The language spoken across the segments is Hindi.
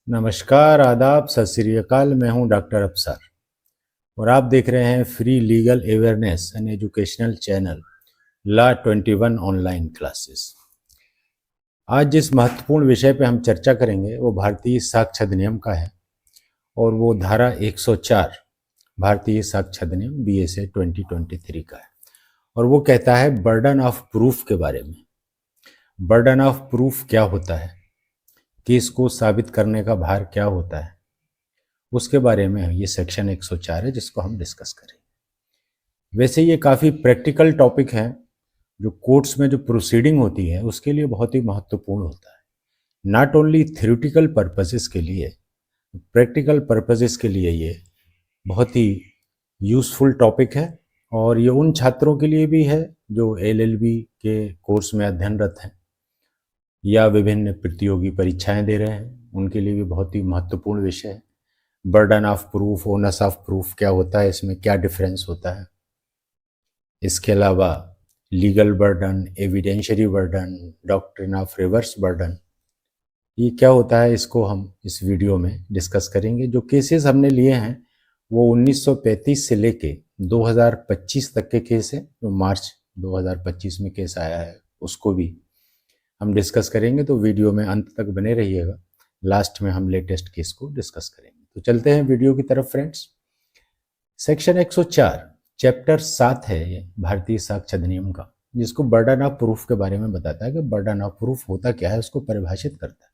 नमस्कार, आदाब, सत श्री अकाल। मैं हूं डॉक्टर अफसर और आप देख रहे हैं free legal awareness and educational channel law 21 online classes. आज जिस महत्वपूर्ण विषय पर हम चर्चा करेंगे वो भारतीय साक्ष्य अधिनियम का है और वो धारा 104 भारतीय साक्ष्य अधिनियम BSA 2023 का है और वो कहता है बर्डन ऑफ प्रूफ के बारे में। बर्डन ऑफ प्रूफ क्या होता है, केस को साबित करने का भार क्या होता है, उसके बारे में ये सेक्शन 104 है जिसको हम डिस्कस करेंगे। वैसे ये काफ़ी प्रैक्टिकल टॉपिक है जो कोर्ट्स में जो प्रोसीडिंग होती है उसके लिए बहुत ही महत्वपूर्ण होता है। नॉट ओनली थ्योरेटिकल पर्पसेस के लिए, प्रैक्टिकल पर्पसेस के लिए ये बहुत ही यूज़फुल टॉपिक है और ये उन छात्रों के लिए भी है जो LLB के कोर्स में अध्ययनरत हैं या विभिन्न प्रतियोगी परीक्षाएं दे रहे हैं, उनके लिए भी बहुत ही महत्वपूर्ण विषय है। Burden of proof, onus of proof क्या होता है, इसमें क्या डिफरेंस होता है। इसके अलावा legal burden, evidentiary burden, doctrine of reverse burden, ये क्या होता है, इसको हम इस वीडियो में डिस्कस करेंगे। जो केसेस हमने लिए हैं वो 1935 से लेके 2025 तक के केस है। जो मार्च 2025 में केस आया है उसको भी हम डिस्कस करेंगे, तो वीडियो में अंत तक बने रहिएगा। लास्ट में हम लेटेस्ट केस को डिस्कस करेंगे। तो चलते हैं वीडियो की तरफ फ्रेंड्स। सेक्शन 104 चैप्टर 7 है ये भारतीय साक्ष्य अधिनियम का, जिसको बर्डन ऑफ प्रूफ के बारे में बताता है कि बर्डन ऑफ प्रूफ होता क्या है, उसको परिभाषित करता है।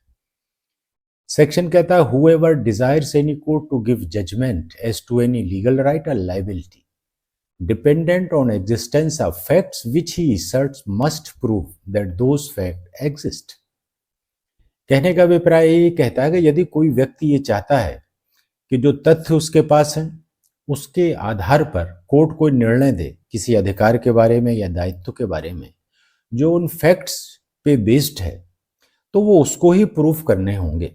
सेक्शन कहता है whoever desires any court to give judgment as to any legal right or liability dependent on existence of facts which he asserts must prove that those facts exist। कहने का अभिप्राय ये कहता है कि यदि कोई व्यक्ति ये चाहता है कि जो तथ्य उसके पास हैं उसके आधार पर कोर्ट कोई निर्णय दे किसी अधिकार के बारे में या दायित्व के बारे में जो उन फैक्ट्स पे बेस्ड है, तो वो उसको ही प्रूफ करने होंगे।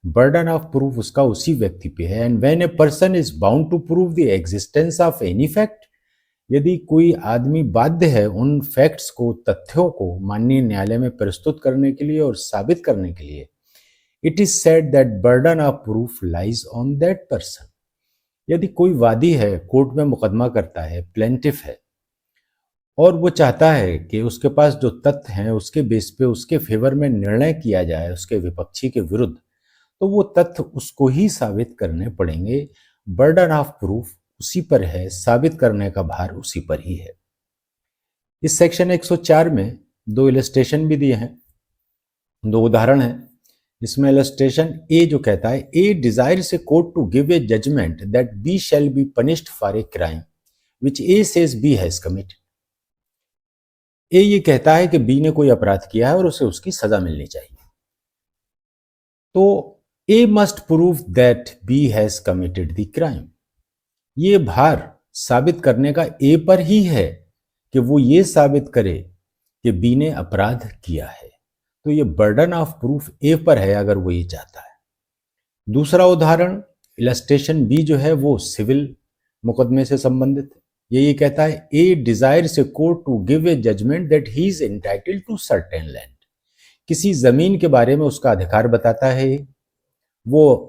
बर्डन ऑफ प्रूफ उसका उसी व्यक्ति पे है। And when a person is bound to prove the existence of any fact, यदि कोई आदमी बाध्य है उन फैक्ट्स को, तथ्यों को माननीय न्यायालय में प्रस्तुत करने के लिए और साबित करने के लिए, it is said that burden of proof lies on that person. यदि कोई वादी है, कोर्ट में मुकदमा करता है, प्लेंटिफ है, और वो चाहता है कि उसके पास जो तथ्य हैं उसके बेस पे उसके फेवर में निर्णय किया जाए उसके विपक्षी के विरुद्ध, तो वो तथ्य उसको ही साबित करने पड़ेंगे। बर्डन ऑफ प्रूफ उसी पर है, साबित करने का भार उसी पर ही है। इस सेक्शन 104 में दो इलस्ट्रेशन भी दिए हैं, दो उदाहरण हैं। इसमें इलस्ट्रेशन ए जो कहता है A desires a court to give a judgment that B shall be punished for a crime which A says B has committed. A ये कहता है कि बी ने कोई अपराध किया है और उसे उसकी सजा मिलनी चाहिए, तो A must prove that B has committed the crime. ये भार साबित करने का ए पर ही है कि वो ये साबित करे कि बी ने अपराध किया है, तो ये बर्डन ऑफ प्रूफ ए पर है अगर वो ये चाहता है। दूसरा उदाहरण इलस्ट्रेशन बी जो है वो सिविल मुकदमे से संबंधित है। ये कहता है A desires a court to give a judgment that he is entitled to certain land. किसी जमीन के बारे में उसका अधिकार बताता है, वो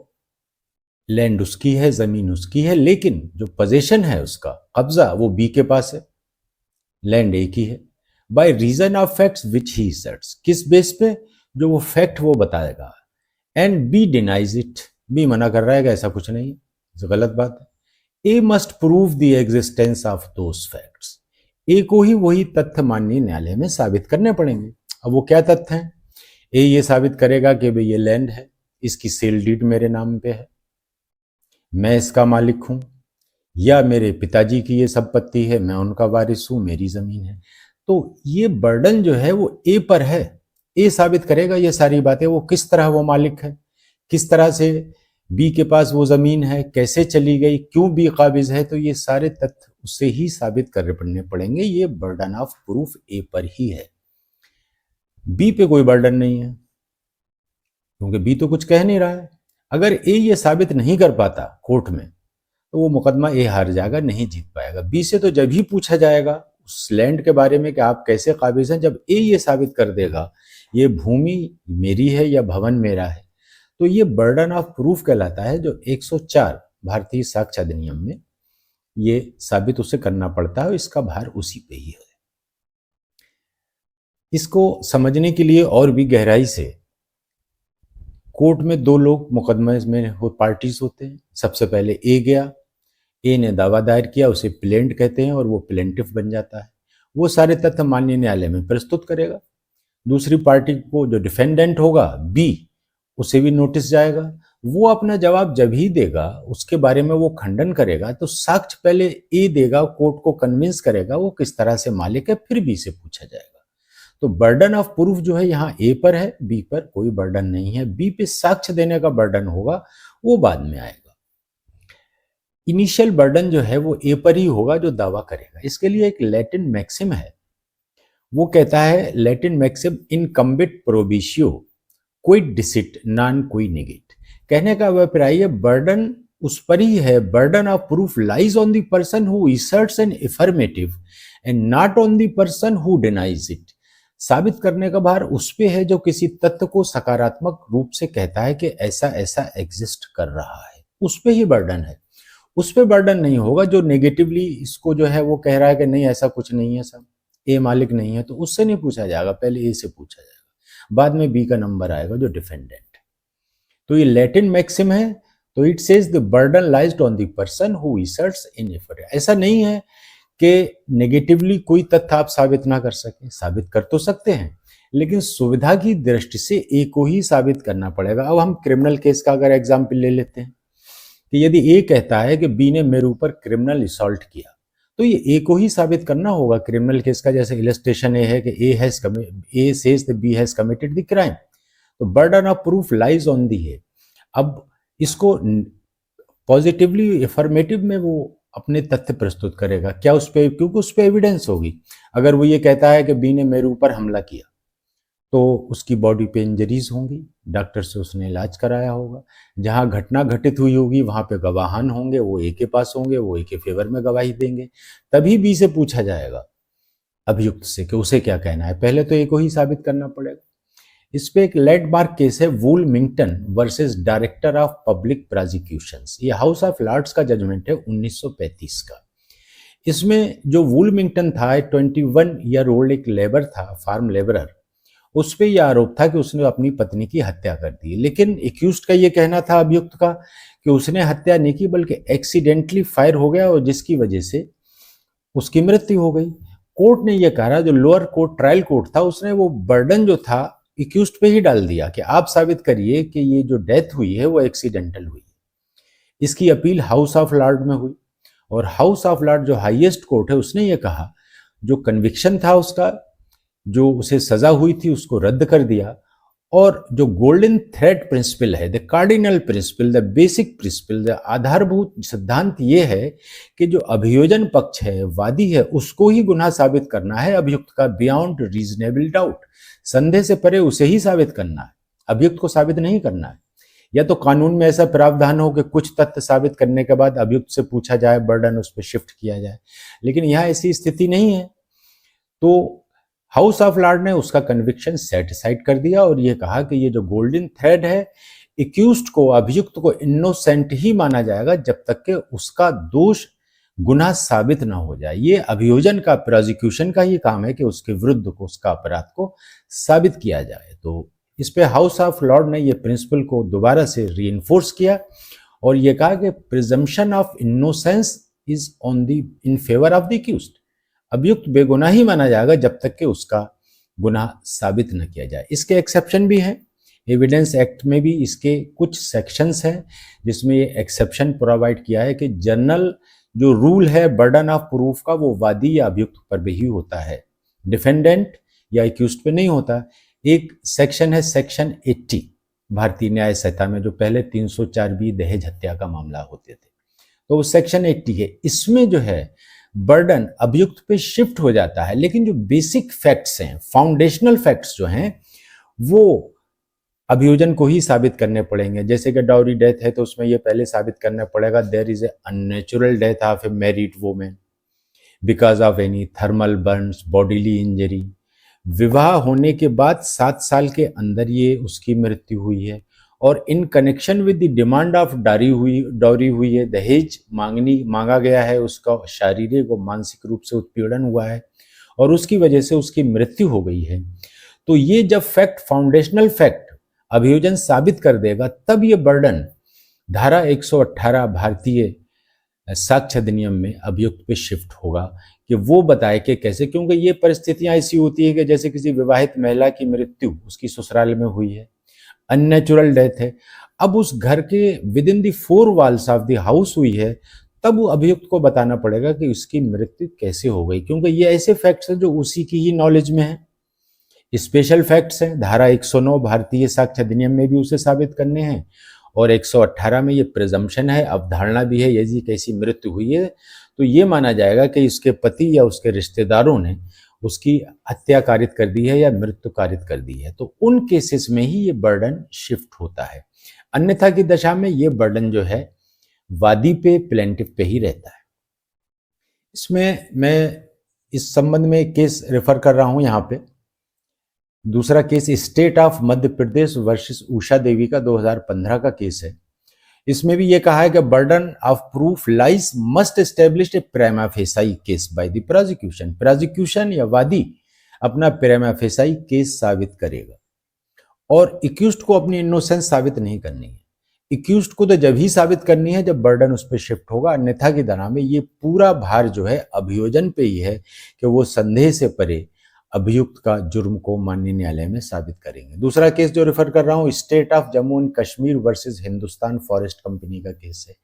लैंड उसकी है, जमीन उसकी है, लेकिन जो पोजीशन है उसका कब्जा वो बी के पास है, लैंड एक ही है। By reason of facts which he asserts, किस बेस पे, जो वो फैक्ट वो बताएगा। And B denies it, B मना कर रहा है कि ऐसा कुछ नहीं है, तो गलत बात है। A must prove the existence of those facts, A को ही वही तथ्य माननीय न्यायालय में साबित करने पड़ेंगे। अब वो क्या तथ्य हैं? ए ये साबित करेगा कि भाई ये लैंड है, इसकी सेल डीड मेरे नाम पे है, मैं इसका मालिक हूं, या मेरे पिताजी की ये संपत्ति है, मैं उनका वारिस हूं, मेरी जमीन है। तो ये बर्डन जो है वो ए पर है, ए साबित करेगा ये सारी बातें, वो किस तरह वो मालिक है, किस तरह से बी के पास वो जमीन है, कैसे चली गई, क्यों बी काबिज है, तो ये सारे तथ्य उससे ही साबित करने पड़ेंगे। ये बर्डन ऑफ प्रूफ ए पर ही है, बी पे कोई बर्डन नहीं है, क्योंकि बी तो कुछ कह नहीं रहा है। अगर ए ये साबित नहीं कर पाता कोर्ट में तो वो मुकदमा ए हार जाएगा, नहीं जीत पाएगा। बी से तो जब ही पूछा जाएगा उस लैंड के बारे में कि आप कैसे काबिज हैं, जब ए ये साबित कर देगा ये भूमि मेरी है या भवन मेरा है, तो ये बर्डन ऑफ प्रूफ कहलाता है, जो 104 भारतीय साक्ष्य अधिनियम में ये साबित उसे करना पड़ता है, इसका भार उसी पे ही है। इसको समझने के लिए और भी गहराई से, कोर्ट में दो लोग मुकदमे में पार्टीज होते हैं। सबसे पहले ए गया, ए ने दावा दायर किया, उसे प्लेंट कहते हैं और वो प्लेंटिफ बन जाता है। वो सारे तथ्य माननीय न्यायालय में प्रस्तुत करेगा। दूसरी पार्टी को, जो डिफेंडेंट होगा बी, उसे भी नोटिस जाएगा। वो अपना जवाब जब ही देगा, उसके बारे में वो खंडन करेगा, तो साक्ष्य पहले ए देगा, कोर्ट को कन्विंस करेगा वो किस तरह से मालिक है, फिर बी से पूछा जाएगा। तो बर्डन ऑफ प्रूफ जो है यहाँ ए पर है, बी पर कोई बर्डन नहीं है। बी पे साक्ष्य देने का बर्डन होगा, वो बाद में आएगा। इनिशियल बर्डन जो है वो ए पर ही होगा जो दावा करेगा। इसके लिए एक लैटिन मैक्सिम है, वो कहता है, लैटिन मैक्सिम इनकम्बिट प्रोबिशियो क्विड डिसिट नॉन क्वी नेगेट। कहने का अभिप्राय है बर्डन उस पर ही है, burden of proof lies on the person who asserts an affirmative and not on the person who denies it. साबित करने का भार उस पे है जो किसी तथ्य को सकारात्मक रूप से कहता है कि ऐसा ऐसा एग्जिस्ट कर रहा है, उस पे ही बर्डन है। उस पे बर्डन नहीं होगा जो नेगेटिवली इसको जो है वो कह रहा है कि नहीं ऐसा कुछ नहीं है, सब ए मालिक नहीं है, तो उससे नहीं पूछा जाएगा, पहले ए से पूछा जाएगा, बाद में बी का नंबर आएगा जो डिफेंडेंट। तो ये लैटिन मैक्सिम है, तो it says the burden lies on the person who assets in effort. ऐसा नहीं है कि नेगेटिवली कोई तथ्य आप साबित ना कर सके, साबित कर तो सकते हैं, लेकिन सुविधा की दृष्टि से ए को ही साबित करना पड़ेगा। अब हम क्रिमिनल केस का अगर एग्जाम्पल ले लेते हैं कि यदि ए कहता है कि बी ने मेरे ऊपर क्रिमिनल असॉल्ट किया, तो ये ए को ही साबित करना होगा क्रिमिनल केस का। जैसे इलस्ट्रेशन ए है कि A says the B has committed the crime, तो burden of proof lies on the है। अब इसको पॉजिटिवली अफर्मेटिव में वो अपने तथ्य प्रस्तुत करेगा, क्या उस पर, क्योंकि उस पर एविडेंस होगी। अगर वो ये कहता है कि बी ने मेरे ऊपर हमला किया, तो उसकी बॉडी पे इंजरीज होंगी, डॉक्टर से उसने इलाज कराया होगा, जहां घटना घटित हुई होगी वहां पे गवाहान होंगे, वो ए के पास होंगे, वो ए के फेवर में गवाही देंगे, तभी बी से पूछा जाएगा अभियुक्त से कि उसे क्या कहना है। पहले तो ए को ही साबित करना पड़ेगा। इस पे एक लैंडमार्क केस है, Woolmington versus director of public prosecutions. ये हाउस ऑफ लॉर्ड्स का जजमेंट है 1935 का। इसमें जो वुलमिंगटन था, 21 ईयर ओल्ड एक लेबर था, फार्म लेबरर। उस पे यह आरोप था कि उसने अपनी पत्नी की हत्या कर दी, लेकिन एक्यूज्ड का ये कहना था, अभियुक्त का, कि उसने हत्या नहीं की बल्कि एक्सीडेंटली फायर हो गया और जिसकी वजह से उसकी मृत्यु हो गई। कोर्ट ने यह कहा, जो लोअर कोर्ट ट्रायल कोर्ट था, उसने वो बर्डन जो था एक्यूज्ड पे ही डाल दिया कि आप साबित करिए कि ये जो डेथ हुई है वो एक्सीडेंटल हुई। इसकी अपील हाउस ऑफ लॉर्ड में हुई और हाउस ऑफ लॉर्ड जो हाईएस्ट कोर्ट है उसने ये कहा, जो कन्विक्शन था उसका, जो उसे सजा हुई थी, उसको रद्द कर दिया। और जो गोल्डन थ्रेड प्रिंसिपल है, the cardinal principle, the basic principle, the आधारभूत सिद्धांत ये है कि जो अभियोजन पक्ष है, वादी है, उसको ही गुनाह साबित करना है अभियुक्त का, बियॉन्ड रीजनेबल डाउट। संदेह से परे उसे ही साबित करना है, अभियुक्त को साबित नहीं करना है। या तो कानून में ऐसा प्रावधान हो कि कुछ तथ्य साबित करने के बाद अभियुक्त से पूछा जाए, बर्डन उस पर शिफ्ट किया जाए, लेकिन यहाँ ऐसी स्थिति नहीं है। तो हाउस ऑफ लॉर्ड ने उसका कन्विक्शन सेटिसाइड कर दिया और यह कहा कि ये जो गोल्डन थ्रेड है, एक्यूज्ड को, अभियुक्त को इनोसेंट ही माना जाएगा जब तक कि उसका दोष, गुनाह साबित ना हो जाए। ये अभियोजन का, प्रोसिक्यूशन का ही काम है कि उसके विरुद्ध को, उसका अपराध को साबित किया जाए। तो इस पे हाउस ऑफ लॉर्ड ने ये प्रिंसिपल को दोबारा से रीइंफोर्स किया और ये कहा कि presumption of innocence is on the in favour of the accused. अभियुक्त बेगुनाह ही माना जाएगा जब तक कि उसका गुनाह साबित न किया जाए। इसके एक्सेप्शन भी हैं, एविडेंस एक्ट में भी इसके कुछ सेक्शंस हैं जिसमें ये एक्सेप्शन प्रोवाइड किया है कि जनरल जो रूल है बर्डन ऑफ प्रूफ का, वो वादी या अभियुक्त पर भी ही होता है, डिफेंडेंट या एक्यूज्ड पे नहीं होता। एक सेक्शन है सेक्शन 80 भारतीय न्याय संहिता में, जो पहले 304B दहेज हत्या का मामला होते थे, तो वो सेक्शन 80 है। इसमें जो है बर्डन अभियुक्त पे शिफ्ट हो जाता है, लेकिन जो बेसिक फैक्ट्स हैं, फाउंडेशनल फैक्ट्स जो हैं, वो अभियोजन को ही साबित करने पड़ेंगे। जैसे कि डाउरी डेथ है तो उसमें ये पहले साबित करना पड़ेगा, there is a unnatural death of a married women because of any thermal burns, bodily injury. विवाह होने के बाद 7 साल के अंदर ये उसकी मृत्यु हुई है और in connection with the demand of dowry हुई है, दहेज मांगा गया है, उसका शारीरिक और मानसिक रूप से उत्पीड़न हुआ है और उसकी वजह से उसकी मृत्यु हो गई है। तो ये जब फैक्ट, फाउंडेशनल फैक्ट अभियोजन साबित कर देगा, तब ये बर्डन धारा 118 भारतीय साक्ष्य अधिनियम में अभियुक्त पे शिफ्ट होगा कि वो बताए कि कैसे, क्योंकि ये परिस्थितियां ऐसी होती है कि जैसे किसी विवाहित महिला की मृत्यु उसकी ससुराल में हुई है, अननेचुरल डेथ है, अब उस घर के with in the four walls of the house हुई है, तब वो अभियुक्त को बताना पड़ेगा कि उसकी मृत्यु कैसे हो गई, क्योंकि ये ऐसे फैक्ट्स हैं जो उसी की ही नॉलेज में है, स्पेशल फैक्ट्स हैं। धारा 109 भारतीय साक्ष्य अधिनियम में भी उसे साबित करने हैं और 118 में ये प्रिजम्पशन है, अवधारणा भी है, यदि कैसी मृत्यु हुई है तो ये माना जाएगा कि उसके पति या उसके रिश्तेदारों ने उसकी हत्या कारित कर दी है या मृत्यु कारित कर दी है, तो उन केसेस में ही ये बर्डन शिफ्ट होता है। अन्यथा की दशा में ये बर्डन जो है वादी पे, प्लेंटिफ पे ही रहता है। इसमें मैं इस संबंध में एक केस रेफर कर रहा हूं यहाँ पे। दूसरा case state of Madhya Pradesh versus Usha Devi का 2015 का केस है। इसमें भी ये कहा है कि burden of proof lies must establish A प्रिमा facie case by the prosecution या वादी अपना प्रिमा फेसाई केस साबित करेगा और एक्यूज्ड को अपनी इनोसेंस साबित नहीं करनी है। एक्यूज्ड को तो जब ही साबित करनी है जब बर्डन उस पर शिफ्ट होगा, अन्यथा की दशा में ये पूरा भार जो है अभियोजन पे ही है कि वो संदेह से परे अभियुक्त का जुर्म को माननीय न्यायालय में साबित करेंगे। दूसरा केस जो रेफर कर रहा हूं state of Jammu and Kashmir versus Hindustan forest company का केस है।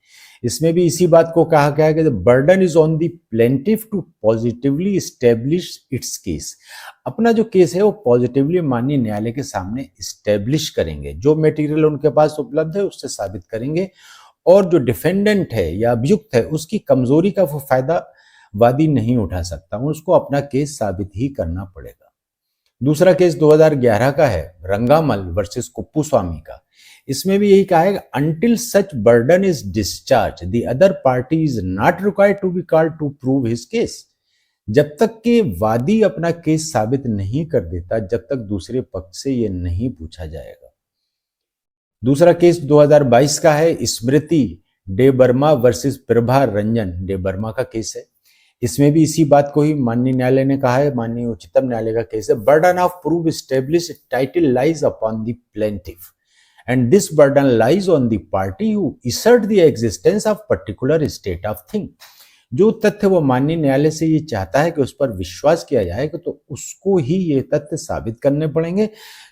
इसमें भी इसी बात को कहा गया है कि burden is on the plaintiff to positively establish its case. अपना जो केस है वो पॉजिटिवली माननीय न्यायालय के सामने एस्टेब्लिश करेंगे, जो मटेरियल उनके पास उपलब्ध है उससे साबित करेंगे और जो डिफेंडेंट है या अभियुक्त है उसकी कमजोरी का वो फायदा वादी नहीं उठा सकता, उसको अपना केस साबित ही करना पड़ेगा। दूसरा केस 2011 का है रंगामल वर्सेस कुप्पूस्वामी का। इसमें भी यही कहा है कि until such burden is discharge the other party is not required to be called to prove his case. जब तक के वादी अपना केस साबित नहीं कर देता, जब तक दूसरे पक्ष से ये नहीं पूछा जाएगा। दूसरा केस 2022 का है स्मृति डे बर्मा वर्सेस प्रभा रंजन डे बर्मा का केस है। इसमें भी इसी बात को ही माननीय न्यायालय ने कहा है, माननीय उच्चतम न्यायालय का केस है burden of proof establish title lies upon the plaintiff and this burden lies on the party who assert the existence of particular state of thing. जो तथ्य वो माननीय न्यायालय से ये चाहता है कि उस पर विश्वास किया जाए तो उसको ही ये तथ्य साबित करने पड़ेंगे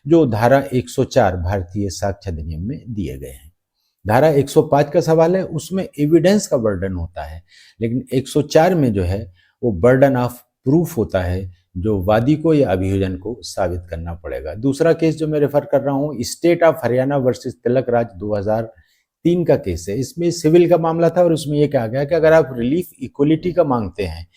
जो धारा 104 भारतीय साक्ष्य अधिनियम में दिए गए हैं। धारा 105 का सवाल है, उसमें एविडेंस का बर्डन होता है, लेकिन 104 में जो है वो बर्डन ऑफ प्रूफ होता है, जो वादी को या अभियोजन को साबित करना पड़ेगा। दूसरा केस जो मैं रेफर कर रहा हूँ state of Haryana versus Tilak Raj 2003 का केस है। इसमें सिविल का मामला था और उसमें यह कहा गया कि अगर आप रिलीफ इक्वलिटी का मांगते हैं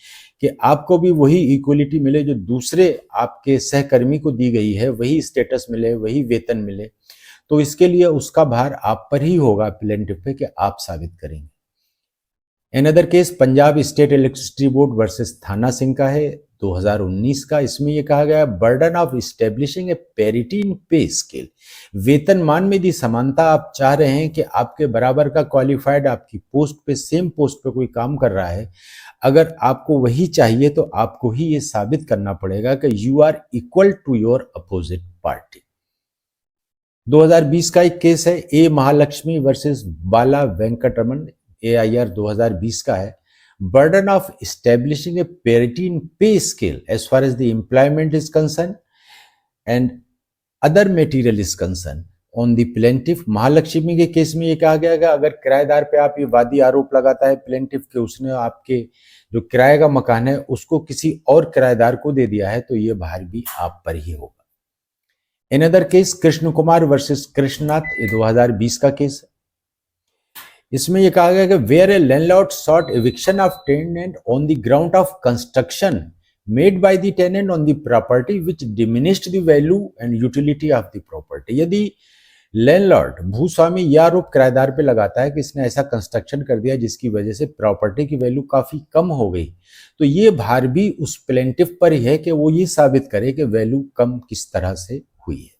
कि आपको भी वही इक्वलिटी मिले जो दूसरे आपके सहकर्मी को दी गई है, वही स्टेटस मिले, वही वेतन मिले, तो इसके लिए उसका भार आप पर ही होगा प्लेंटिफ पे कि आप साबित करेंगे। Another case Punjab state electricity board versus थाना सिंह का है 2019 का। इसमें यह कहा गया burden of establishing A parity in pay scale. वेतनमान में यदि समानता आप चाह रहे हैं कि आपके बराबर का क्वालिफाइड आपकी पोस्ट पे, सेम पोस्ट पे कोई काम कर रहा है, अगर आपको वही चाहिए तो आपको ही ये साबित करना पड़ेगा कि you are equal to your opposite party. 2020 का एक केस है A Mahalakshmi versus Bala Venkataraman AIR 2020 का है burden of establishing a parity in pay scale as far as the employment is concern and other material is concern on the plaintiff. Mahalakshmi के केस में ये कहा गया कि अगर किराएदार पे आप ये वादी आरोप लगाता है प्लेंटिफ के उसने आपके जो किराए का मकान है उसको किसी और किराएदार को दे दिया है, तो ये भार भी आप पर ही होगा। Another case Krishna Kumar versus Krishnanath 2020 का केस है। इसमें यह कहा गया कि where a landlord sought eviction of tenant on the ground of construction made by the tenant on the property which diminished the value and utility of the property. यदि लैंडलॉर्ड भूस्वामी यह आरोप किराएदार पे लगाता है कि इसने ऐसा कंस्ट्रक्शन कर दिया जिसकी वजह से प्रॉपर्टी की वैल्यू काफी कम हो गई, तो ये भार भी उस प्लेंटिफ पर ही है कि वो ये साबित करे कि वैल्यू कम किस तरह से हुई है।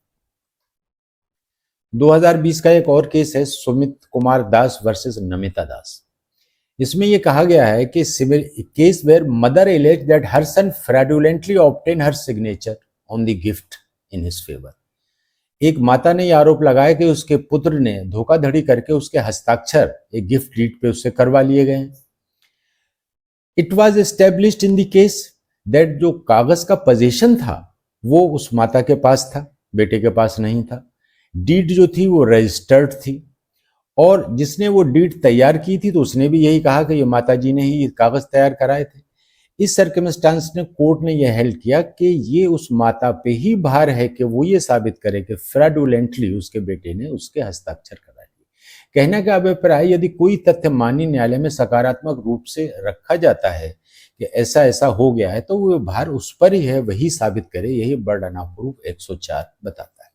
2020 का एक और केस है सुमित कुमार दास वर्सेस नमिता दास। इसमें यह कहा गया है कि case where mother alleges that her son fraudulently obtained her signature on the gift in his favour. एक माता ने यह आरोप लगाया कि उसके पुत्र ने धोखाधड़ी करके उसके हस्ताक्षर एक गिफ्ट डीड पे उससे करवा लिए गए। It was established in the case that जो कागज का पोजीशन था वो उस माता के पास था, बेटे के पास नहीं था। डीड जो थी वो रजिस्टर्ड थी और जिसने वो डीड तैयार की थी तो उसने भी यही कहा कि ये माता जी ने ही कागज तैयार कराए थे। इस सर्कमस्टांस ने कोर्ट ने यह हेल्ड किया कि ये उस माता पे ही भार है कि वो ये साबित करे कि फ्रॉडुलेंटली उसके बेटे ने उसके हस्ताक्षर करा लिए। कहने का अभिप्राय यदि कोई तथ्य माननीय न्यायालय में सकारात्मक रूप से रखा जाता है कि ऐसा ऐसा हो गया है तो वो भार उस पर ही है, वही साबित करे। यही बर्डन ऑफ प्रूफ 104 बताता है।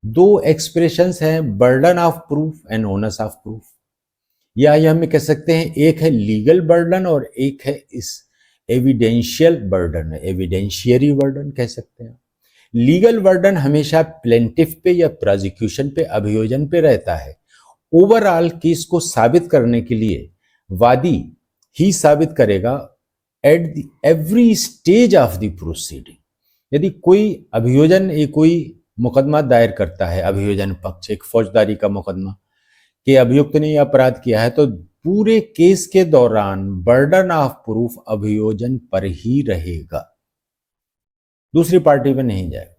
दो एक्सप्रेशंस हैं, burden of proof and onus of proof. या ये हम कह सकते हैं एक है लीगल बर्डन और एक है इस एविडेंशियल बर्डन, एविडेंशियरी बर्डन कह सकते हैं। लीगल बर्डन हमेशा प्लेंटिफ पे या प्रोसिक्यूशन पे, अभियोजन पे रहता है। ओवरऑल केस को साबित करने के लिए वादी ही साबित करेगा at every stage of the proceeding. यदि कोई अभियोजन कोई मुकदमा दायर करता है, अभियोजन पक्ष एक फौजदारी का मुकदमा कि अभियुक्त ने अपराध किया है, तो पूरे केस के दौरान बर्डन ऑफ प्रूफ अभियोजन पर ही रहेगा, दूसरी पार्टी पे नहीं जाएगा।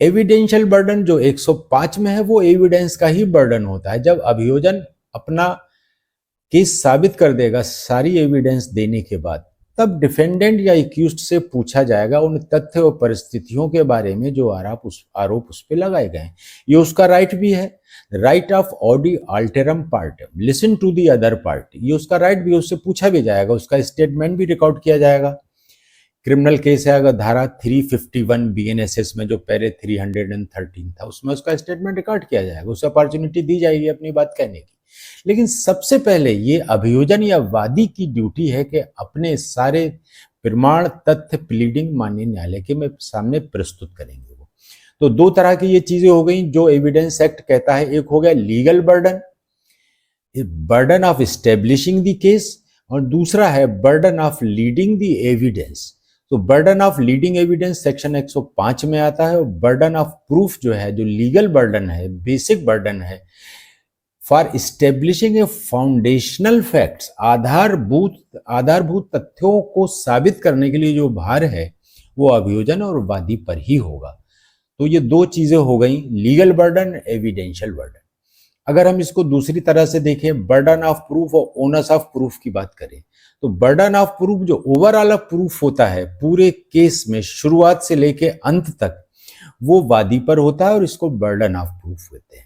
एविडेंशियल बर्डन जो 105 में है वो एविडेंस का ही बर्डन होता है। जब अभियोजन अपना केस साबित कर देगा सारी एविडेंस देने के बाद, तब डिफेंडेंट या एक्यूज्ड से पूछा जाएगा उन तथ्य और परिस्थितियों के बारे में जो आरोप उस पर लगाए गए हैं। ये उसका राइट भी है, right of audi alteram partem, listen to the other party. ये उसका राइट भी, उससे पूछा भी जाएगा, उसका स्टेटमेंट भी रिकॉर्ड किया जाएगा। क्रिमिनल केस है अगर धारा 351 बीएनएसएस में जो पहले 313 था उसमें उसका स्टेटमेंट रिकॉर्ड किया जाएगा, उसे अपॉर्चुनिटी दी जाएगी अपनी बात कहने की। लेकिन सबसे पहले ये अभियोजन या वादी की ड्यूटी है कि अपने सारे प्रमाण तथ्य प्लीडिंग माननीय न्यायालय के में सामने प्रस्तुत करेंगे वो। तो दो तरह की ये चीजें हो गई जो एविडेंस एक्ट कहता है। एक हो गया legal burden, burden of establishing the case, और दूसरा है burden of leading the evidence. तो burden of leading evidence section 105 में आता है और बर्डन ऑफ प्रूफ जो है, जो लीगल बर्डन है, बेसिक बर्डन है for establishing A foundational facts, आधारभूत तथ्यों को साबित करने के लिए जो भार है वो अभियोजन और वादी पर ही होगा। तो ये दो चीजें हो गई, लीगल बर्डन, एविडेंशियल बर्डन। अगर हम इसको दूसरी तरह से देखें, बर्डन ऑफ प्रूफ और ओनस ऑफ प्रूफ की बात करें, तो बर्डन ऑफ प्रूफ जो ओवरऑल प्रूफ होता है पूरे केस में शुरुआत से लेके अंत तक, वो वादी पर होता है और इसको बर्डन ऑफ प्रूफ कहते हैं।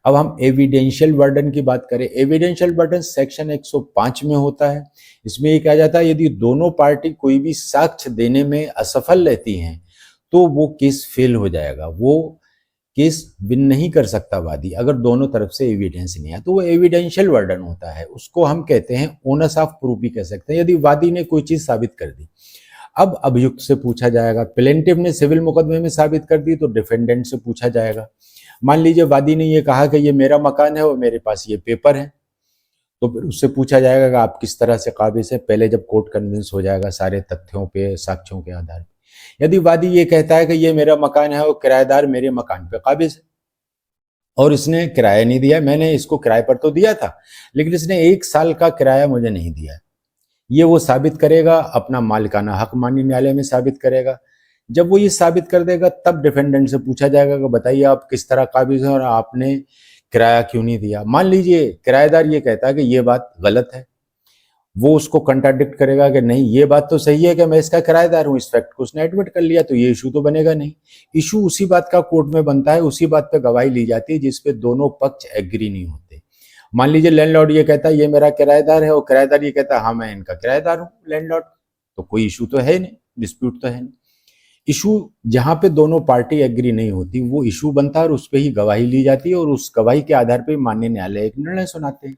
अब हम एविडेंशियल बर्डन की बात करें, एविडेंशियल बर्डन सेक्शन 105 में होता है। इसमें ये कहा जाता है यदि दोनों पार्टी कोई भी साक्ष्य देने में असफल रहती हैं तो वो केस फेल हो जाएगा, वो केस विन नहीं कर सकता वादी अगर दोनों तरफ से एविडेंस नहीं है, तो वो एविडेंशियल बर्डन होता है। उसको हम कहते हैं ओनस ऑफ प्रूफ भी कह सकते हैं, यदि वादी ने कोई चीज साबित कर दी। अब अभियुक्त से पूछा जाएगा, प्लेंटिफ ने सिविल मुकदमे में साबित कर दी तो डिफेंडेंट से पूछा जाएगा। मान लीजिए वादी ने ये कहा कि ये मेरा मकान है और मेरे पास ये पेपर है, तो फिर उससे पूछा जाएगा कि आप किस तरह से काबिज है, पहले जब कोर्ट कन्विंस हो जाएगा सारे तथ्यों पे, साक्ष्यों के आधार पर। यदि वादी ये कहता है कि ये मेरा मकान है और किराएदार मेरे मकान पे काबिज है और इसने किराया नहीं दिया, मैंने इसको किराए पर तो दिया था लेकिन इसने 1 साल का किराया मुझे नहीं दिया, ये वो साबित करेगा, अपना मालिकाना हक माननीय न्यायालय में साबित करेगा। जब वो ये साबित कर देगा तब डिफेंडेंट से पूछा जाएगा कि बताइए आप किस तरह काबिज हैं और आपने किराया क्यों नहीं दिया। मान लीजिए किराएदार ये कहता है कि ये बात गलत है, वो उसको कंट्राडिक्ट करेगा कि नहीं ये बात तो सही है कि मैं इसका किराएदार हूं, इस फैक्ट को उसने एडमिट कर लिया, तो ये इशू तो बनेगा नहीं। इशू उसी बात का कोर्ट में बनता है, उसी बात पे गवाही ली जाती है जिसपे दोनों पक्ष एग्री नहीं होते। मान लीजिए लैंडलॉर्ड ये कहता है ये मेरा किराएदार है और किराएदार ये कहता है हाँ मैं इनका किराएदार हूँ लैंडलॉर्ड, तो कोई इशू तो है नहीं, डिस्प्यूट तो है नहीं। इशू जहां पे दोनों पार्टी एग्री नहीं होती वो इशू बनता है और उस पर ही गवाही ली जाती है और उस गवाही के आधार पर माननीय न्यायालय एक निर्णय सुनाते हैं।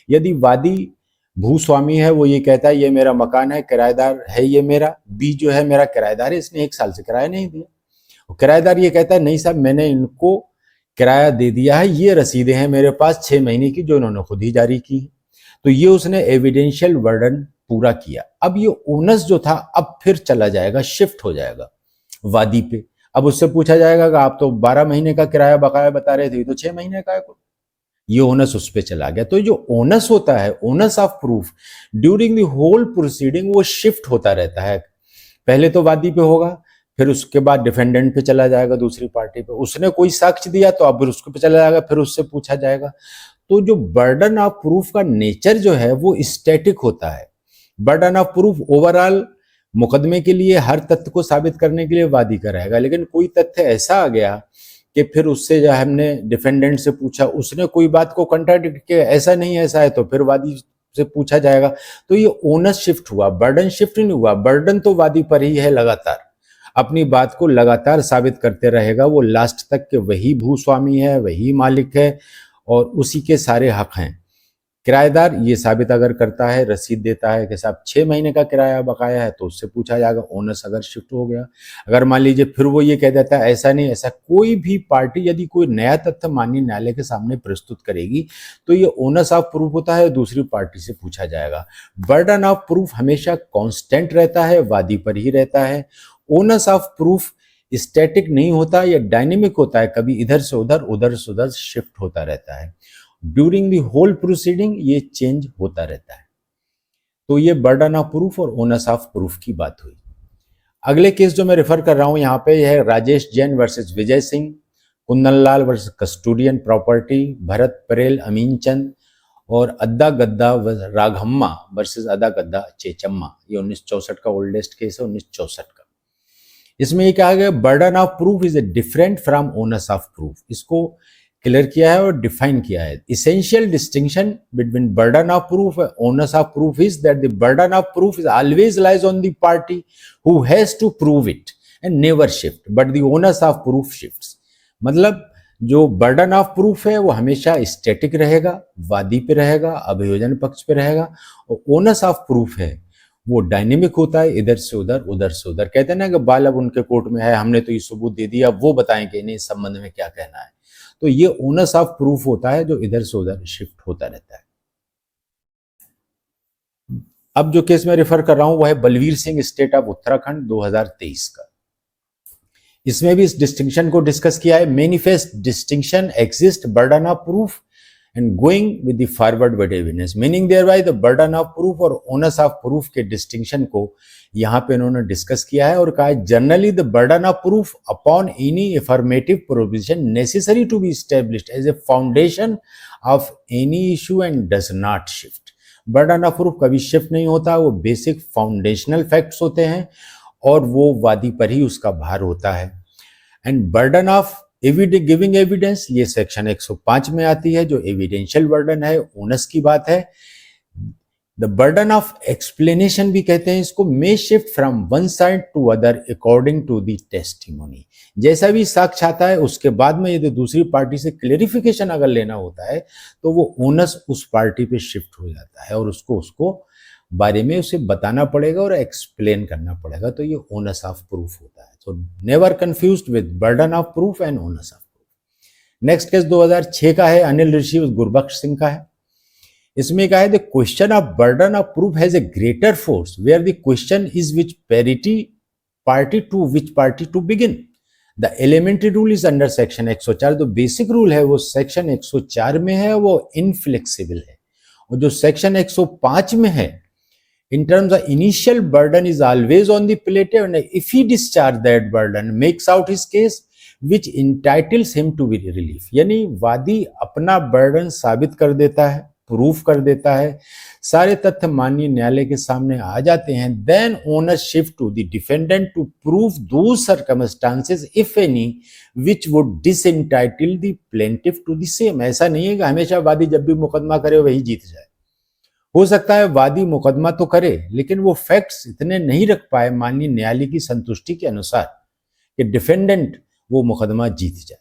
यदि वादी भूस्वामी है, वो ये कहता है ये मेरा मकान है, किराएदार है ये मेरा, बी जो है मेरा किराएदार है, इसने 1 साल से किराया नहीं दिया, और किराएदार ये कहता है नहीं साहब मैंने इनको किराया दे दिया है, ये रसीदें हैं मेरे पास 6 महीने की जो इन्होंने खुद ही जारी की है। तो ये उसने एविडेंशियल बर्डन पूरा किया। अब ये ओनस जो था अब फिर चला जाएगा, शिफ्ट हो जाएगा वादी पे। अब उससे पूछा जाएगा कि आप तो 12 महीने का किराया बकाया बता रहे थे, तो 6 महीने का है, ये ओनस उस पे चला गया। तो जो ओनस होता है, onus of proof during the whole proceeding, वो शिफ्ट होता रहता है। पहले तो वादी पे होगा, फिर उसके बाद डिफेंडेंट पे चला जाएगा, दूसरी पार्टी पे। उसने कोई साक्ष्य दिया तो अब उसके पे चला जाएगा, फिर उससे पूछा जाएगा। तो जो बर्डन ऑफ प्रूफ का नेचर जो है वो स्टैटिक होता है। बर्डन ऑफ प्रूफ ओवरऑल मुकदमे के लिए हर तथ्य को साबित करने के लिए वादी का रहेगा, लेकिन कोई तथ्य ऐसा आ गया कि फिर उससे जो हमने डिफेंडेंट से पूछा, उसने कोई बात को कंट्राडिक्ट किया, ऐसा नहीं ऐसा है, तो फिर वादी से पूछा जाएगा। तो ये ओनस शिफ्ट हुआ, बर्डन शिफ्ट नहीं हुआ। बर्डन तो वादी पर ही है, लगातार अपनी बात को लगातार साबित करते रहेगा। वो लास्ट तक के वही भूस्वामी है, वही मालिक है और उसी के सारे हक हैं। किराएदार ये साबित अगर करता है, रसीद देता है कि साहब 6 महीने का किराया बकाया है, तो उससे पूछा जाएगा। ओनस अगर शिफ्ट हो गया, अगर मान लीजिए फिर वो ये कह देता है ऐसा नहीं ऐसा, कोई भी पार्टी यदि कोई नया तथ्य माननीय न्यायालय के सामने प्रस्तुत करेगी तो ये ओनस ऑफ प्रूफ होता है, दूसरी पार्टी से पूछा जाएगा। बर्डन ऑफ प्रूफ हमेशा कॉन्स्टेंट रहता है, वादी पर ही रहता है। ओनस ऑफ प्रूफ स्टैटिक नहीं होता, या डायनेमिक होता है, कभी इधर से उधर शिफ्ट होता रहता है। ड्यूरिंग द होल प्रोसीडिंग ये चेंज होता रहता है। तो ये बर्डन ऑफ प्रूफ और ओनस ऑफ प्रूफ की बात हुई। अगले केस जो मैं रेफर कर रहा हूं यहां पे, यह है Rajesh Jain versus Vijay Singh, Kundanlal versus custodian property, Bharat Parel, Amin Chand और अद्दा गद्दा राघम्मा वर्सेस अद्दा गद्दा चेचम्मा। ये 1964 का ओल्डेस्ट केस है, 1964 का। इसमें ये कहा गया burden of proof is a different from onus of proof. इसको क्लियर किया है और डिफाइन किया है। Essential distinction between burden of proof and onus of proof is that the burden of proof is always lies on the party who has to prove it and never shift, but the onus of proof shifts. मतलब जो बर्डन ऑफ प्रूफ है वो हमेशा स्टैटिक रहेगा, वादी पे रहेगा, अभियोजन पक्ष पे रहेगा। और ओनस ऑफ प्रूफ है वो डायनेमिक होता है, इधर से उधर। कहते हैं ना कि बाल अब उनके कोर्ट में है, हमने तो ये सबूत दे दिया, वो बताएं कि इन्हें इस संबंध में क्या कहना है। तो ये ओनस ऑफ प्रूफ होता है जो इधर से उधर शिफ्ट होता रहता है। अब जो केस मैं रेफर कर रहा हूं वो है बलवीर सिंह स्टेट ऑफ उत्तराखंड 2023 का। इसमें भी इस डिस्टिंक्शन को डिस्कस किया है। Manifest distinction exist burden of proof and going with the forward with evidence, meaning thereby the burden of proof और ओनस ऑफ प्रूफ के डिस्टिंक्शन को यहां पे इन्होंने डिस्कस किया है और कहा है generally the burden of proof upon any affirmative provision necessary to be established as a foundation of any issue and does not shift. Burden of proof कभी शिफ्ट नहीं होता, वो बेसिक फाउंडेशनल फैक्ट्स होते हैं और वो वादी पर ही उसका भार होता है। And burden of giving evidence ये सेक्शन 105 में आती है, जो एविडेंशियल बर्डन है, ओनस की बात है। द बर्डन ऑफ एक्सप्लेनेशन भी कहते हैं इसको, may shift from one side to other according to the testimony. जैसा भी साक्ष्य आता है उसके बाद में यदि दूसरी पार्टी से क्लेरिफिकेशन अगर लेना होता है तो वो ओनस उस पार्टी पे शिफ्ट हो जाता है और उसको बारे में उसे बताना पड़ेगा और एक्सप्लेन करना पड़ेगा। तो ये ओनस ऑफ प्रूफ होता है। तो never confused with burden of proof and onus of proof. Next case 2006 का है, अनिल ऋषि गुरबख्श सिंह का है। इसमें कहा है the question of burden of proof has a greater force where the question is which party to begin. The elementary rule is under section 104। जो बेसिक रूल है वो सेक्शन 104 में है, वो इनफ्लेक्सिबल है। और जो सेक्शन 105 में है, in terms of initial burden is always on the plaintiff, and if he discharge that burden makes out his case which entitles him to be relief। यानी वादी अपना बर्डन साबित कर देता है, प्रूफ कर देता है, सारे तथ्य माननीय न्यायालय के सामने आ जाते हैं। then onus shift to the defendant to prove those circumstances if any which would disentitle the plaintiff to the same। ऐसा नहीं है कि हमेशा वादी जब भी मुकदमा करे वही जीत जाए। हो सकता है वादी मुकदमा तो करे लेकिन वो फैक्ट्स इतने नहीं रख पाए माननीय न्यायालय की संतुष्टि के अनुसार कि डिफेंडेंट वो मुकदमा जीत जाए।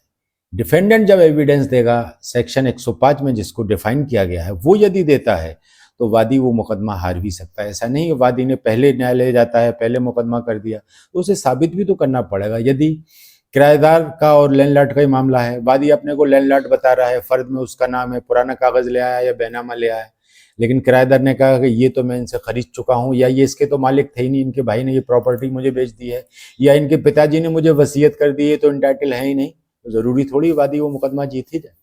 डिफेंडेंट जब एविडेंस देगा सेक्शन 105 में जिसको डिफाइन किया गया है वो यदि देता है तो वादी वो मुकदमा हार भी सकता है। ऐसा नहीं है वादी ने पहले न्यायालय जाता है, पहले मुकदमा कर दिया, तो उसे साबित भी तो करना पड़ेगा। यदि किराएदार का और लैंडलॉर्ड का ही मामला है। वादी अपने को लैंडलॉर्ड बता रहा है, फर्द में उसका नाम है, पुराना कागज ले आया या बैनामा ले आया, लेकिन किराएदार ने कहा कि ये तो मैं इनसे खरीद चुका हूँ, या ये इसके तो मालिक थे ही नहीं, इनके भाई ने ये प्रॉपर्टी मुझे बेच दी है, या इनके पिताजी ने मुझे वसीयत कर दी है, तो इंटाइटल है ही नहीं, तो जरूरी थोड़ी वादी वो मुकदमा जीत ही जाए।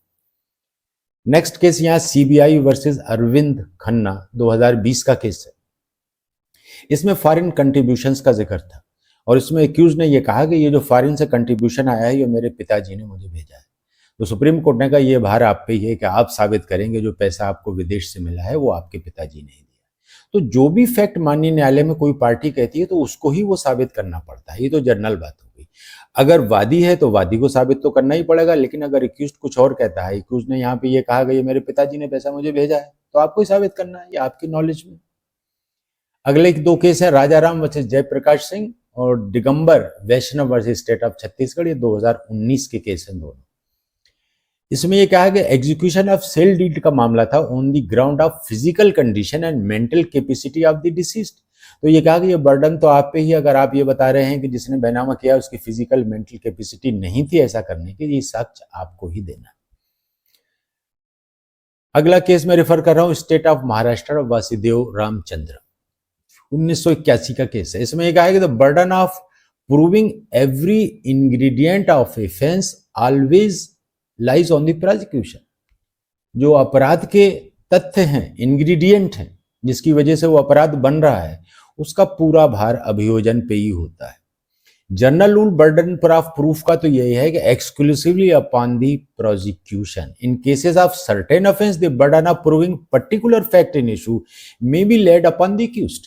नेक्स्ट केस यहाँ सीबीआई वर्सेस अरविंद खन्ना 2020 का केस है। इसमें फॉरेन कंट्रीब्यूशंस का जिक्र था और इसमें एक्यूज ने यह कहा कि ये जो फॉरेन से कंट्रीब्यूशन आया है ये मेरे पिताजी ने मुझे भेजा है। तो सुप्रीम कोर्ट ने कहा ये भार आप पे ही है कि आप साबित करेंगे जो पैसा आपको विदेश से मिला है वो आपके पिताजी ने ही दिया। तो जो भी फैक्ट माननीय न्यायालय में कोई पार्टी कहती है तो उसको ही वो साबित करना पड़ता है। ये तो जनरल बात हो गई। अगर वादी है तो वादी को साबित तो करना ही पड़ेगा, लेकिन अगर एक्यूज कुछ और कहता है, एक्यूज ने यहाँ पे ये कहा कि ये मेरे पिताजी ने पैसा मुझे भेजा है, तो आपको ही साबित करना है, ये आपकी नॉलेज में। अगले दो केस है राजाराम वर्सेस जयप्रकाश सिंह और दिगंबर वैष्णव वर्सेस स्टेट ऑफ छत्तीसगढ़। ये 2019 के केस हैं दोनों। इसमें यह कहा कि एग्जीक्यूशन ऑफ सेल डीड का मामला था on the ground of physical condition and mental capacity of the deceased. तो ये कहा कि ये बर्डन तो आप पे ही, अगर आप ये बता रहे हैं कि जिसने बैनामा किया उसकी फिजिकल मेंटल कैपेसिटी नहीं थी ऐसा करने की, ये साक्ष्य आपको ही देना। अगला केस मैं रेफर कर रहा हूं स्टेट ऑफ महाराष्ट्र और वासुदेव रामचंद्र 1981 का केस है। इसमें यह कहा है कि the burden of proving every ingredient of offence always lies on the prosecution. जो अपराध के तथ्य हैं, इंग्रेडिएंट हैं, जिसकी वजह से वो अपराध बन रहा है, उसका पूरा भार अभियोजन पे ही होता है। जनरल रूल बर्डन पर ऑफ प्रूफ का तो यही है कि exclusively upon the prosecution. In cases of certain offence the burden of proving particular fact in issue may be lead upon the accused.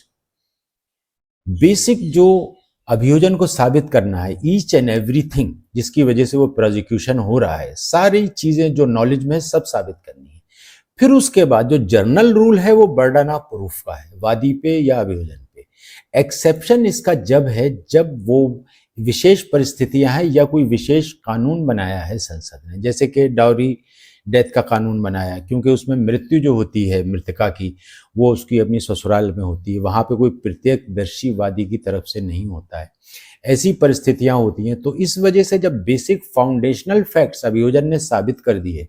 Basic जो अभियोजन को साबित करना है, ईच एंड एवरीथिंग जिसकी वजह से वो प्रोसिक्यूशन हो रहा है, सारी चीजें जो नॉलेज में सब साबित करनी है। फिर उसके बाद जो जर्नल रूल है वो बर्डन ऑफ प्रूफ का है, वादी पे या अभियोजन पे। एक्सेप्शन इसका जब है जब वो विशेष परिस्थितियां हैं या कोई विशेष कानून बनाया है संसद ने, जैसे कि डाउरी डेथ का कानून बनाया, क्योंकि उसमें मृत्यु जो होती है मृतका की वो उसकी अपनी ससुराल में होती है, वहां पे कोई प्रत्यक्षदर्शी वादी की तरफ से नहीं होता है। ऐसी परिस्थितियां होती हैं। तो इस वजह से जब बेसिक फाउंडेशनल फैक्ट्स अभियोजन ने साबित कर दिए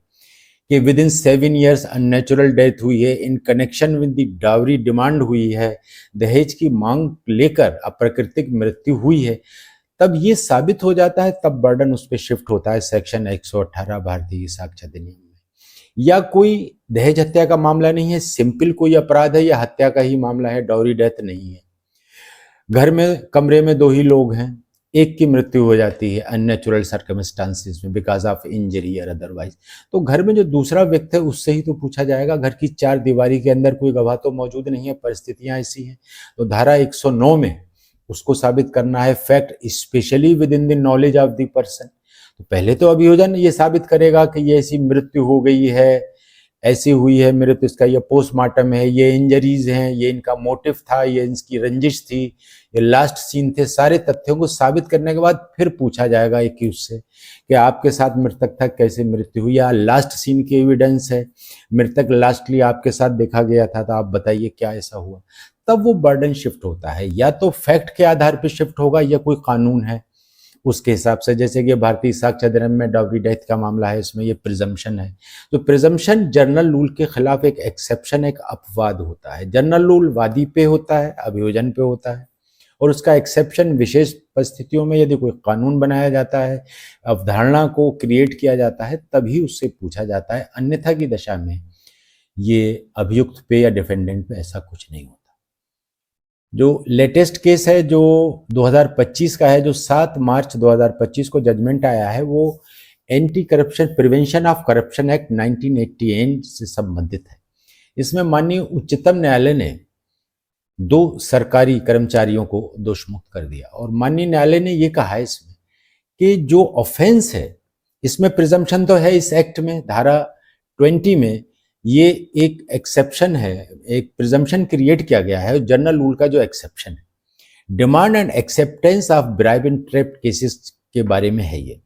कि with in 7 years unnatural death हुई है, इन connection with the dowry demand हुई है, दहेज की मांग लेकर अप्राकृतिक मृत्यु हुई है, तब ये साबित हो जाता है, तब बर्डन उस पर शिफ्ट होता है सेक्शन 118 भारतीय साक्ष्य अधिनियम में। या कोई दहेज हत्या का मामला नहीं है, सिंपल कोई अपराध है या हत्या का ही मामला है, डाउरी डेथ नहीं है। घर में कमरे में 2 ही लोग हैं, एक की मृत्यु हो जाती है अननेचुरल सर्कमस्टांसिस में बिकॉज ऑफ इंजरी और अदरवाइज, तो घर में जो दूसरा व्यक्ति है उससे ही तो पूछा जाएगा। घर की 4 दीवारी के अंदर कोई गवाह तो मौजूद नहीं है, परिस्थितियां ऐसी हैं। तो धारा 109 में उसको साबित करना है fact specially with in the knowledge of the person. तो पहले तो अभियोजन ये साबित करेगा कि ये ऐसी मृत्यु हो गई है, ऐसी हुई है मृत्यु, इसका ये पोस्टमार्टम है, ये इंजरीज हैं, ये इनका मोटिव था, ये इनकी रंजिश थी, ये लास्ट सीन थे। सारे तथ्यों को साबित करने के बाद फिर पूछा जाएगा एक्यूज से कि आपके साथ मृतक था, कैसे मृत्यु हुई, या लास्ट सीन की एविडेंस है, मृतक लास्टली आपके साथ देखा गया था, तो आप बताइए क्या ऐसा हुआ। तब वो बर्डन शिफ्ट होता है, या तो फैक्ट के आधार पर शिफ्ट होगा या कोई कानून है उसके हिसाब से। जैसे कि भारतीय साक्ष्य अधिनियम में डाउरी डेथ का मामला है, इसमें ये प्रिजम्पशन है। तो प्रिजम्पशन जनरल रूल के खिलाफ एक एक्सेप्शन, एक अपवाद होता है। जनरल रूल वादी पे होता है, अभियोजन पे होता है, और उसका एक्सेप्शन विशेष परिस्थितियों में यदि कोई कानून बनाया जाता है, अवधारणा को क्रिएट किया जाता है, तभी उससे पूछा जाता है। अन्यथा की दशा में ये अभियुक्त पे या डिफेंडेंट पे ऐसा कुछ नहीं होता। जो लेटेस्ट केस है जो 2025 का है, जो 7 मार्च 2025 को जजमेंट आया है, वो anti corruption prevention of corruption act 1988 से संबंधित है। इसमें माननीय उच्चतम न्यायालय ने 2 सरकारी कर्मचारियों को दोषमुक्त कर दिया, और माननीय न्यायालय ने ये कहा है इसमें कि जो ऑफेंस है, इसमें प्रिजम्पशन तो है इस एक्ट में, धारा 20 में ये एक एक्सेप्शन है, एक प्रिजम्पशन क्रिएट किया गया है जनरल रूल का जो एक्सेप्शन है, demand and acceptance of bribe and trap cases के बारे में है ये।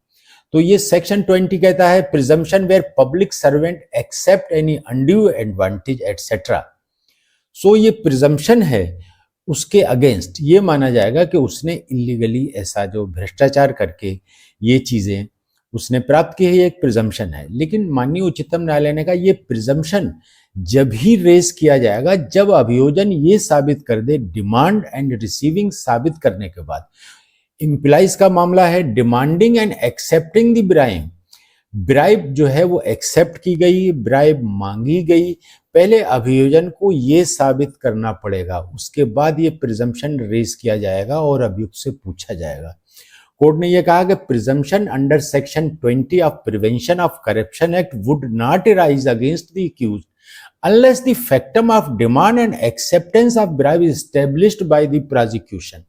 तो ये सेक्शन 20 कहता है presumption where public servant accept any undue advantage etcetera. So ये प्रिजम्पशन है, उसके अगेंस्ट ये माना जाएगा कि उसने इलीगली ऐसा जो भ्रष्टाचार करके ये चीजें उसने प्राप्त की है, ये एक प्रिजम्पशन है। लेकिन माननीय उच्चतम न्यायालय ने कहा ये प्रिजम्पशन जब ही रेस किया जाएगा जब अभियोजन ये साबित कर दे, डिमांड एंड रिसीविंग साबित करने के बाद। इम्प्लाइज का मामला है demanding and accepting the bribe. Bribe जो है वो एक्सेप्ट की गई, ब्राइब मांगी गई, पहले अभियोजन को ये साबित करना पड़ेगा, उसके बाद ये प्रिजम्पशन रेज किया जाएगा और अभियुक्त से पूछा जाएगा। कोर्ट ने यह कहा कि presumption under section 20 of prevention of corruption act would not rise against the accused unless the factum of demand and acceptance of bribe is established by the prosecution।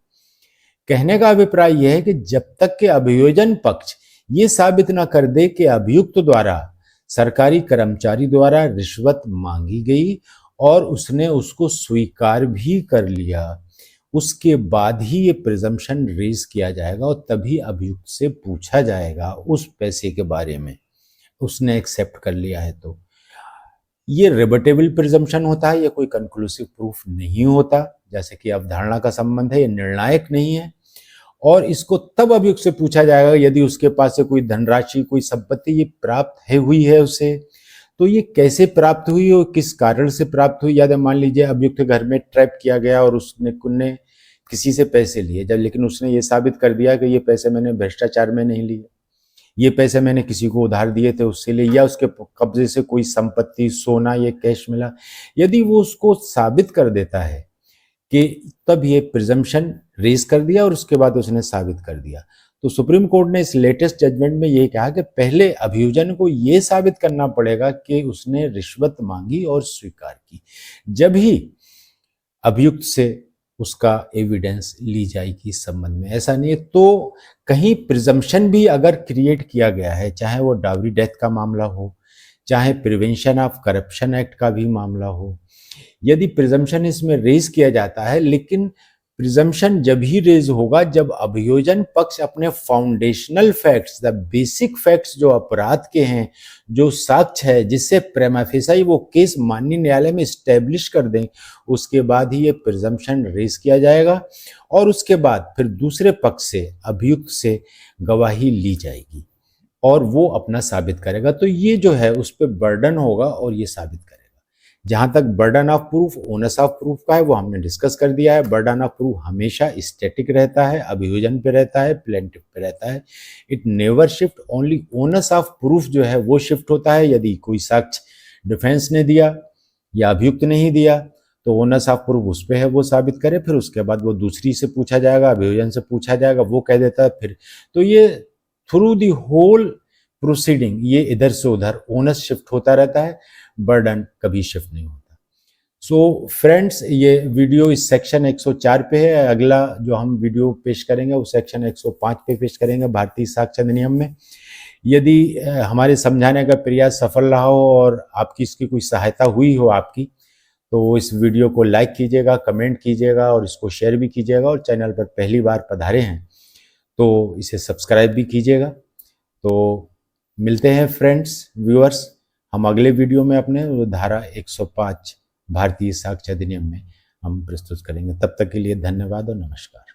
कहने का अभिप्राय यह है कि जब तक के अभियोजन पक्ष ये साबित ना कर दे कि अभियुक्त द्वारा सरकारी कर्मचारी द्वारा रिश्वत मांगी गई और उसने उसको स्वीकार भी कर लिया, उसके बाद ही ये प्रिजम्पशन रेज किया जाएगा और तभी अभियुक्त से पूछा जाएगा उस पैसे के बारे में, उसने एक्सेप्ट कर लिया है तो। ये रिबटेबल प्रिजम्पशन होता है, ये कोई कंक्लूसिव प्रूफ नहीं होता, जैसे कि अवधारणा का संबंध है, ये निर्णायक नहीं है। और इसको तब अभियुक्त से पूछा जाएगा यदि उसके पास से कोई धनराशि, कोई संपत्ति ये प्राप्त है हुई है उसे, तो ये कैसे प्राप्त हुई और किस कारण से प्राप्त हुई। याद मान लीजिए अभियुक्त के घर में ट्रैप किया गया और उसने किसी से पैसे लिए, जब लेकिन उसने ये साबित कर दिया कि ये पैसे मैंने भ्रष्टाचार में नहीं लिए, ये पैसे मैंने किसी को उधार दिए थे उससे लिए, या उसके कब्जे से कोई संपत्ति, सोना, ये कैश मिला, यदि वो उसको साबित कर देता है कि तब ये प्रिजम्पशन रेज कर दिया और उसके बाद उसने साबित कर दिया। तो सुप्रीम कोर्ट ने इस लेटेस्ट जजमेंट में ये कहा कि पहले अभियोजन को ये साबित करना पड़ेगा कि उसने रिश्वत मांगी और स्वीकार की, जब ही अभियुक्त से उसका एविडेंस ली जाएगी इस संबंध में। ऐसा नहीं है तो कहीं प्रिजम्पशन भी अगर क्रिएट किया गया है, चाहे वो डावरी डेथ का मामला हो, चाहे प्रिवेंशन ऑफ करप्शन एक्ट का भी मामला हो, यदि प्रिजम्पशन इसमें रेज किया जाता है, लेकिन प्रिजम्पशन जब ही रेज होगा जब अभियोजन पक्ष अपने foundational facts, the basic facts जो अपराध के हैं, जो साक्ष्य है जिससे प्रिमा फेसाई वो केस माननीय न्यायालय में स्टैब्लिश कर दें, उसके बाद ही ये प्रिजम्पशन रेज किया जाएगा और उसके बाद फिर दूसरे पक्ष से अभियुक्त से गवाही ली जाएगी और वो अपना साबित करेगा। तो ये जो है उस पर बर्डन होगा और ये साबित करेगा। जहां तक burden of proof, onus of proof का है वो हमने डिस्कस कर दिया है। बर्डन ऑफ प्रूफ हमेशा स्टैटिक रहता है, अभियोजन पे रहता है, प्लेंटिफ पे रहता है, it never shift. Only onus of proof जो है वो शिफ्ट होता है यदि कोई साक्ष्य डिफेंस ने दिया या अभियुक्त नहीं दिया, तो ओनस ऑफ प्रूफ उस पे है, वो साबित करे, फिर उसके बाद वो दूसरी से पूछा जाएगा, अभियोजन से पूछा जाएगा, वो कह देता है फिर। तो ये थ्रू दी होल प्रोसीडिंग ये इधर से उधर ओनस शिफ्ट होता रहता है, बर्डन कभी शिफ्ट नहीं होता। सो फ्रेंड्स, ये वीडियो इस सेक्शन 104 पे है। अगला जो हम वीडियो पेश करेंगे वो सेक्शन 105 पे पेश करेंगे भारतीय साक्ष्य अधिनियम में। यदि हमारे समझाने का प्रयास सफल रहा हो और आपकी इसकी कोई सहायता हुई हो आपकी, तो इस वीडियो को लाइक कीजिएगा, कमेंट कीजिएगा और इसको शेयर भी कीजिएगा। और चैनल पर पहली बार पधारे हैं तो इसे सब्सक्राइब भी कीजिएगा। तो मिलते हैं फ्रेंड्स, व्यूअर्स, हम अगले वीडियो में अपने धारा 105 भारतीय साक्ष्य अधिनियम में हम प्रस्तुत करेंगे। तब तक के लिए धन्यवाद और नमस्कार।